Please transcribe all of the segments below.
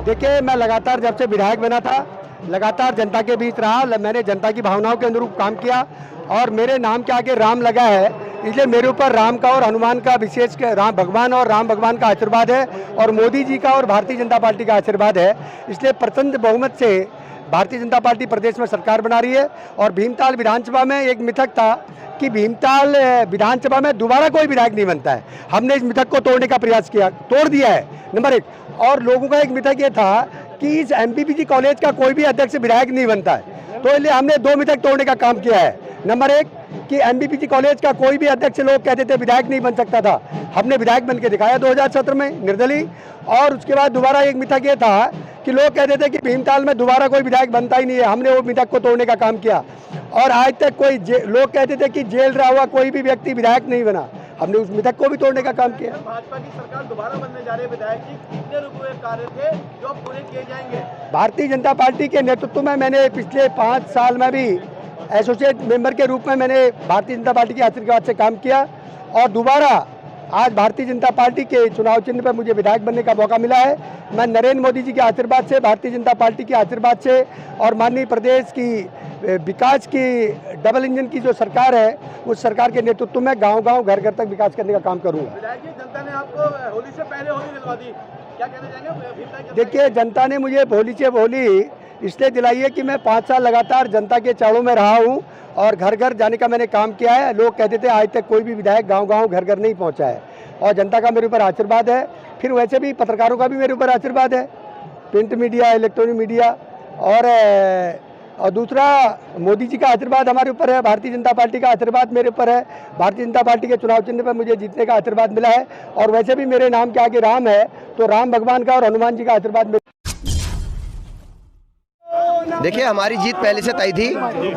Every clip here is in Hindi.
देखिए, मैं लगातार जब से विधायक बना था, लगातार जनता के बीच रहा। मैंने जनता की भावनाओं के अनुरूप काम किया और मेरे नाम के आगे राम लगा है, इसलिए मेरे ऊपर राम का और हनुमान का विशेष राम भगवान और राम भगवान का आशीर्वाद है और मोदी जी का और भारतीय जनता पार्टी का आशीर्वाद है। इसलिए प्रचंड बहुमत से भारतीय जनता पार्टी प्रदेश में सरकार बना रही है। और भीमताल विधानसभा में एक मिथक था कि भीमताल विधानसभा में दोबारा कोई विधायक नहीं बनता है। हमने इस मिथक को तोड़ने का प्रयास किया, तोड़ दिया है, नंबर 1। और लोगों का एक मिथक ये था कि इस एमपीपीजी कॉलेज का कोई भी अध्यक्ष विधायक नहीं बनता है, तो इसलिए हमने 2 मिथक तोड़ने का काम किया है। नंबर 1 कि एमपीपीजी कॉलेज का कोई भी अध्यक्ष, लोग कहते थे विधायक नहीं बन सकता था, हमने विधायक बन के दिखाया 2017 में निर्दलीय। और उसके बाद दोबारा एक मिथक ये था कि लोग कहते थे कि भीमताल में दोबारा कोई विधायक बनता ही नहीं है, हमने वो मिथक को तोड़ने का काम किया। और आज तक कोई लोग कहते थे कि जेल रहा हुआ कोई भी व्यक्ति विधायक नहीं बना, हमने उस मिथक को भी तोड़ने का काम किया। भाजपा की सरकार दोबारा बनने जा रही है, विधायक की कितने रुपए कार्य थे जो पूरे किए जाएंगे? भारतीय जनता पार्टी के नेतृत्व में मैंने पिछले 5 साल में भी एसोसिएट मेंबर के रूप में मैंने भारतीय जनता पार्टी के आशीर्वाद से काम किया और दोबारा आज भारतीय जनता पार्टी के चुनाव चिन्ह पर मुझे विधायक बनने का मौका मिला है। मैं नरेंद्र मोदी जी के आशीर्वाद से, भारतीय जनता पार्टी के आशीर्वाद से और माननीय प्रदेश की विकास की डबल इंजन की जो सरकार है, उस सरकार के नेतृत्व में गांव-गांव, घर-घर तक विकास करने का काम करूंगा। विधायक जी, जनता ने आपको होली से पहले होली दिलवा दी, क्या कहना चाहेंगे? देखिए, जनता ने मुझे होली से होली इसलिए दिलाई है कि मैं 5 साल लगातार जनता के चाड़ों में रहा हूं और घर घर जाने का मैंने काम किया है। लोग कहते थे आज तक कोई भी विधायक गांव-गांव, घर-घर नहीं पहुंचा है और जनता का मेरे ऊपर आशीर्वाद है। फिर वैसे भी पत्रकारों का भी मेरे ऊपर आशीर्वाद है, प्रिंट मीडिया, इलेक्ट्रॉनिक मीडिया और दूसरा मोदी जी का आशीर्वाद हमारे ऊपर है, भारतीय जनता पार्टी का आशीर्वाद मेरे ऊपर है। भारतीय जनता पार्टी के चुनाव चिन्ह पर मुझे जीतने का आशीर्वाद मिला है और वैसे भी मेरे नाम के आगे राम है, तो राम भगवान का और हनुमान जी का आशीर्वाद। देखिए, हमारी जीत पहले से तय थी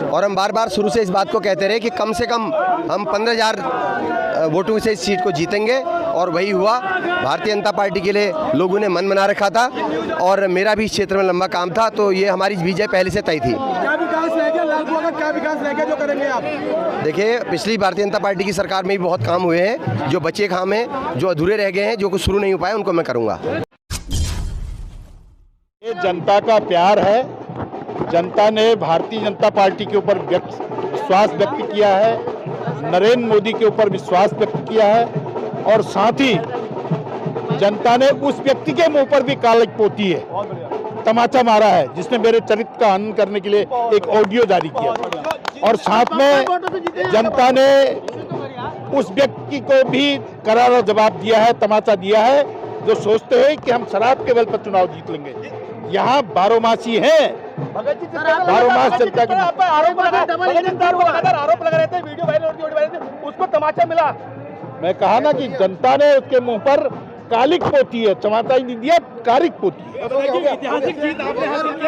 और हम बार बार शुरू से इस बात को कहते रहे कि कम से कम हम 15,000 वोटों से इस सीट को जीतेंगे और वही हुआ। भारतीय जनता पार्टी के लिए लोगों ने मन बना रखा था और मेरा भी इस क्षेत्र में लंबा काम था, तो ये हमारी विजय पहले से तय थी। क्या विकास रह गया लालकुआं का, क्या विकास रह गया जो करेंगे आप? देखिए, पिछली भारतीय जनता पार्टी की सरकार में भी बहुत काम हुए हैं, जो बचे काम हैं, जो अधूरे रह गए हैं, जो कुछ शुरू नहीं हो पाए, उनको मैं करूँगा। ये जनता का प्यार है। जनता ने भारतीय जनता पार्टी के ऊपर विश्वास व्यक्त किया है, नरेंद्र मोदी के ऊपर विश्वास व्यक्त किया है और साथ ही जनता ने उस व्यक्ति के मुंह पर भी कालिक पोती है तमाचा मारा है, जिसने मेरे चरित्र का हनन करने के लिए एक ऑडियो जारी किया, और साथ में जनता ने उस व्यक्ति को भी करारा जवाब दिया है, तमाचा दिया है, जो सोचते हैं कि हम शराब के बल पर चुनाव जीत लेंगे। यहाँ बारोमासी है, बारोमास जनता की आरोप लगा रहे थे, वीडियो वायरल थे, उसको तमाचा मिला। मैं कहा ना कि जनता ने उसके मुंह पर कालिक पोती है, तमाचा ही नहीं दिया, कालिक पोती है। ऐतिहासिक जीत आपने हासिल की,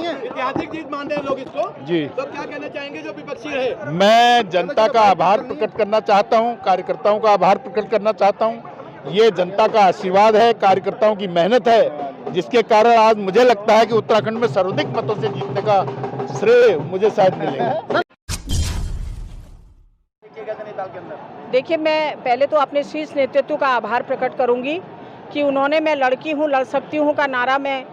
ऐतिहासिक जीत मान रहे हैं लोग इसको जी। तो क्या कहना चाहेंगे जो विपक्षी रहे? मैं जनता का आभार प्रकट करना चाहता हूं, कार्यकर्ताओं का आभार प्रकट करना चाहता हूं। ये जनता का आशीर्वाद है, कार्यकर्ताओं की मेहनत है, जिसके कारण आज मुझे लगता है कि उत्तराखंड में सर्वाधिक मतों से जीतने का श्रेय मुझे शायद मिलेगा। देखिए, मैं पहले तो अपने शीर्ष नेतृत्व का आभार प्रकट करूंगी कि उन्होंने मैं लड़की हूं, लड़ सकती हूं का नारा मैं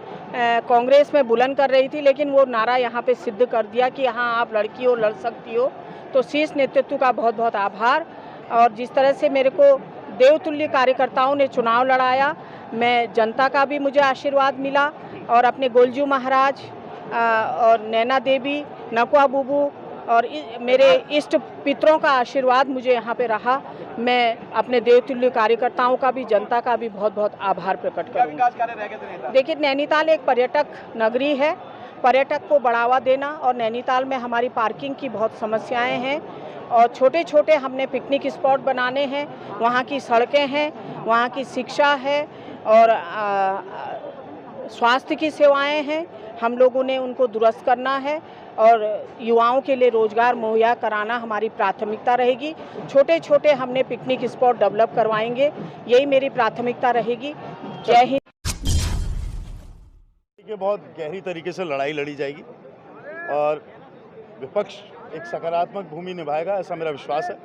कांग्रेस में बुलंद कर रही थी, लेकिन वो नारा यहां पे सिद्ध कर दिया कि हाँ आप लड़की हो, लड़ सकती हो। तो शीर्ष नेतृत्व का बहुत बहुत आभार। और जिस तरह से मेरे को देवतुल्य कार्यकर्ताओं ने चुनाव लड़ाया, मैं जनता का भी मुझे आशीर्वाद मिला, और अपने गोलजू महाराज और नैना देवी, नकुआ बुबू और मेरे इष्ट पितरों का आशीर्वाद मुझे यहाँ पे रहा। मैं अपने देवतुल्य कार्यकर्ताओं का भी, जनता का भी बहुत बहुत आभार प्रकट करूँगी। देखिए, नैनीताल एक पर्यटक नगरी है, पर्यटक को बढ़ावा देना, और नैनीताल में हमारी पार्किंग की बहुत समस्याएं हैं, और छोटे छोटे हमने पिकनिक स्पॉट बनाने हैं, वहाँ की सड़कें हैं, वहाँ की शिक्षा है, और स्वास्थ्य की सेवाएं हैं, हम लोगों ने उनको दुरुस्त करना है, और युवाओं के लिए रोजगार मुहैया कराना हमारी प्राथमिकता रहेगी। छोटे छोटे हमने पिकनिक स्पॉट डेवलप करवाएंगे, यही मेरी प्राथमिकता रहेगी। जय हिंद। बहुत गहरी तरीके से लड़ाई लड़ी जाएगी और विपक्ष एक सकारात्मक भूमि निभाएगा, ऐसा मेरा विश्वास है।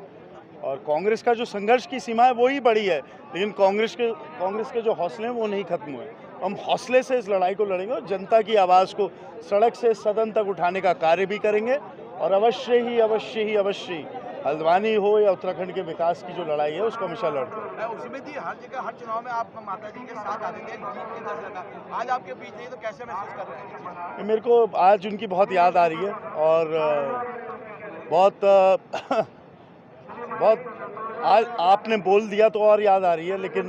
और कांग्रेस का जो संघर्ष की सीमा है वो ही बड़ी है, लेकिन कांग्रेस के जो हौसले हैं वो नहीं खत्म हुए। हम हौसले से इस लड़ाई को लड़ेंगे और जनता की आवाज़ को सड़क से सदन तक उठाने का कार्य भी करेंगे। और अवश्य ही हल्द्वानी हो या उत्तराखंड के विकास की जो लड़ाई है उसको हमेशा लड़ते हैं। उसमें जी हर जगह हर चुनाव में आप माता जी के साथ आते थे, जीत के दस लगा, आज आपके बीच नहीं, तो कैसे महसूस कर रहे हैं? मेरे को आज उनकी बहुत याद आ रही है, और बहुत आज आपने बोल दिया तो और याद आ रही है, लेकिन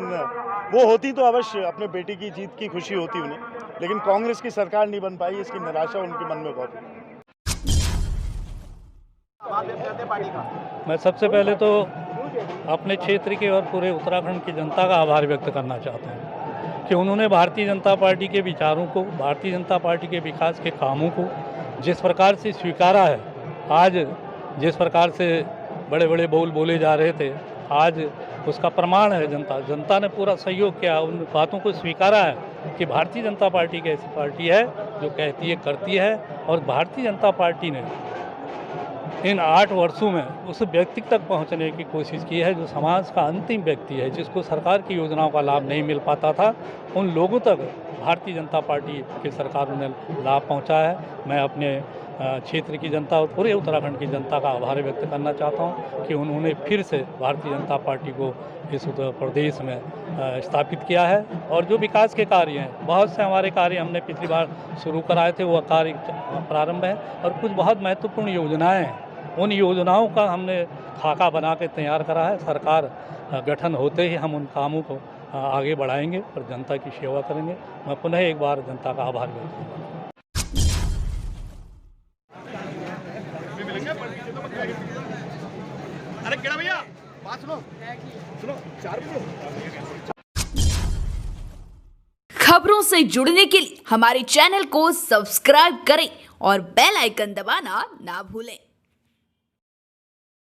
वो होती तो अवश्य अपने बेटी की जीत की खुशी होती उन्हें, लेकिन कांग्रेस की सरकार नहीं बन पाई, इसकी निराशा उनके मन में बहुत है। मैं सबसे पहले तो अपने क्षेत्र के और पूरे उत्तराखंड की जनता का आभार व्यक्त करना चाहता हूँ कि उन्होंने भारतीय जनता पार्टी के विचारों को, भारतीय जनता पार्टी के विकास के कामों को जिस प्रकार से स्वीकारा है। आज जिस प्रकार से बड़े बड़े बोल बोले जा रहे थे, आज उसका प्रमाण है जनता ने पूरा सहयोग किया, उन बातों को स्वीकारा है कि भारतीय जनता पार्टी एक ऐसी पार्टी है जो कहती है करती है। और भारतीय जनता पार्टी ने इन 8 वर्षों में उस व्यक्ति तक पहुंचने की कोशिश की है जो समाज का अंतिम व्यक्ति है, जिसको सरकार की योजनाओं का लाभ नहीं मिल पाता था। उन लोगों तक भारतीय जनता पार्टी की सरकार ने लाभ पहुंचा है। मैं अपने क्षेत्र की जनता और पूरे उत्तराखंड की जनता का आभार व्यक्त करना चाहता हूं कि उन्होंने फिर से भारतीय जनता पार्टी को इस उत्तर प्रदेश में स्थापित किया है। और जो विकास के कार्य हैं, बहुत से हमारे कार्य हमने पिछली बार शुरू कराए थे, वो कार्य प्रारंभ है, और कुछ बहुत महत्वपूर्ण योजनाएं हैं, उन योजनाओं का हमने खाका बना के तैयार करा है। सरकार गठन होते ही हम उन कामों को आगे बढ़ाएंगे और जनता की सेवा करेंगे। मैं पुनः एक बार जनता का आभार व्यक्त करता हूँ। अरे क्या भैया, बात सुनो 4 खबरों से जुड़ने के लिए हमारे चैनल को सब्सक्राइब करें और बेल आइकन दबाना ना भूलें।